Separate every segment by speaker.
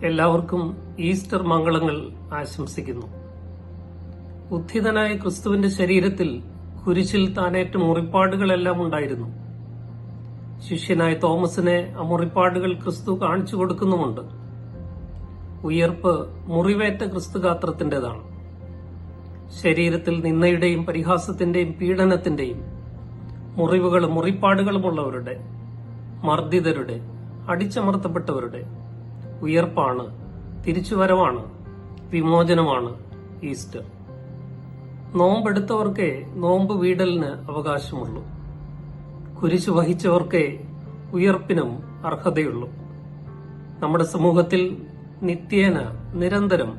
Speaker 1: എല്ലാവർക്കും ഈസ്റ്റർ മംഗളങ്ങൾ ആശംസിക്കുന്നു. ഉത്ഥിതനായ ക്രിസ്തുവിന്റെ ശരീരത്തിൽ കുരിശിൽ താനേറ്റ മുറിപ്പാടുകളെല്ലാം ഉണ്ടായിരുന്നു. ശിഷ്യനായ തോമസിനെ ആ മുറിപ്പാടുകൾ ക്രിസ്തു കാണിച്ചു കൊടുക്കുന്നുമുണ്ട്. ഉയർപ്പ് മുറിവേറ്റ ക്രിസ്തുഗാത്രത്തിന്റേതാണ്. ശരീരത്തിൽ നിന്ദയുടെയും പരിഹാസത്തിന്റെയും പീഡനത്തിന്റെയും മുറിവുകളും മുറിപ്പാടുകളുമുള്ളവരുടെ, മർദ്ദിതരുടെ, അടിച്ചമർത്തപ്പെട്ടവരുടെ ഉയർപ്പാണ്, തിരിച്ചുവരവാണ്, വിമോചനമാണ് ഈസ്റ്റർ. നോമ്പെടുത്തവർക്കേ നോമ്പ് വീടലിന് അവകാശമുള്ളൂ. കുരിശു വഹിച്ചവർക്കേ ഉയർപ്പിനും അർഹതയുള്ളൂ. നമ്മുടെ സമൂഹത്തിൽ നിത്യേന നിരന്തരം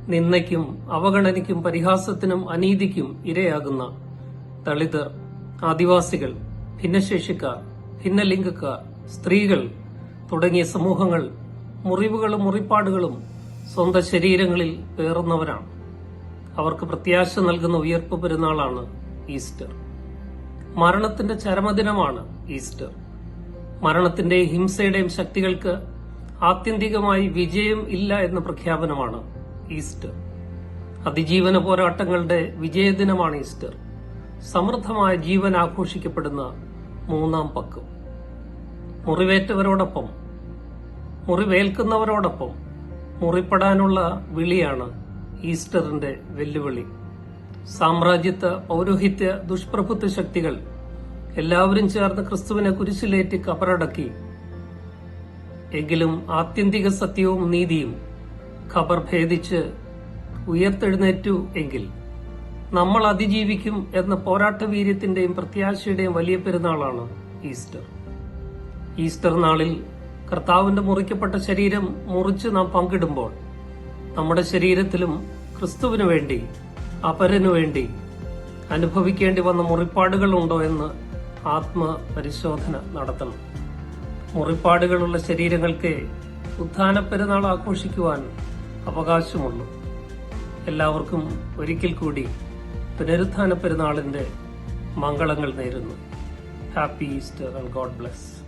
Speaker 1: നിന്ദയ്ക്കും അവഗണനയ്ക്കും പരിഹാസത്തിനും അനീതിക്കും ഇരയാകുന്ന ദളിതർ, ആദിവാസികൾ, ഭിന്നശേഷിക്കാർ, ഭിന്നലിംഗക്കാർ, സ്ത്രീകൾ തുടങ്ങിയ സമൂഹങ്ങൾ മുറിവുകളും മുറിപ്പാടുകളും സ്വന്തം ശരീരങ്ങളിൽ പേറുന്നവരാണ്. അവർക്ക് പ്രത്യാശ നൽകുന്ന ഉയർപ്പ് പെരുന്നാളാണ് ഈസ്റ്റർ. മരണത്തിന്റെ ചരമദിനമാണ് ഈസ്റ്റർ. മരണത്തിന്റെയും ഹിംസയുടെയും ശക്തികൾക്ക് ആത്യന്തികമായി വിജയം ഇല്ല എന്ന പ്രഖ്യാപനമാണ് ഈസ്റ്റർ. അതിജീവന പോരാട്ടങ്ങളുടെ വിജയദിനമാണ് ഈസ്റ്റർ. സമൃദ്ധമായ ജീവൻ ആഘോഷിക്കപ്പെടുന്ന മൂന്നാം പക്കം. മുറിവേറ്റവരോടൊപ്പം, മുറിവേൽക്കുന്നവരോടൊപ്പം മുറിപ്പെടാനുള്ള വിളിയാണ് ഈസ്റ്ററിന്റെ വെല്ലുവിളി. സാമ്രാജ്യത്വ, പൗരോഹിത്യ, ദുഷ്പ്രഭുത്വ ശക്തികൾ എല്ലാവരും ചേർന്ന് ക്രിസ്തുവിനെ കുരിശിലേറ്റി കബറടക്കി. എങ്കിലും ആത്യന്തിക സത്യവും നീതിയും ഖബർ ഭേദിച്ച് ഉയർത്തെഴുന്നേറ്റു എങ്കിൽ നമ്മൾ അതിജീവിക്കും എന്ന പോരാട്ടവീര്യത്തിന്റെയും പ്രത്യാശയുടെയും വലിയ പെരുന്നാളാണ് ഈസ്റ്റർ. ഈസ്റ്റർ നാളിൽ കർത്താവിന്റെ മുറിക്കപ്പെട്ട ശരീരം മുറിച്ച് നാം പങ്കിടുമ്പോൾ നമ്മുടെ ശരീരത്തിലും ക്രിസ്തുവിനു വേണ്ടി, അപരനു വേണ്ടി അനുഭവിക്കേണ്ടി വന്ന മുറിപ്പാടുകളുണ്ടോ എന്ന് ആത്മപരിശോധന നടത്തണം. മുറിപ്പാടുകളുള്ള ശരീരങ്ങൾക്ക് ഉത്ഥാന പെരുന്നാൾ ആഘോഷിക്കുവാൻ അവകാശമുള്ളൂ. എല്ലാവർക്കും ഒരിക്കൽ കൂടി പുനരുത്ഥാന പെരുന്നാളിന്റെ മംഗളങ്ങൾ നേരുന്നു. Happy Easter and God bless.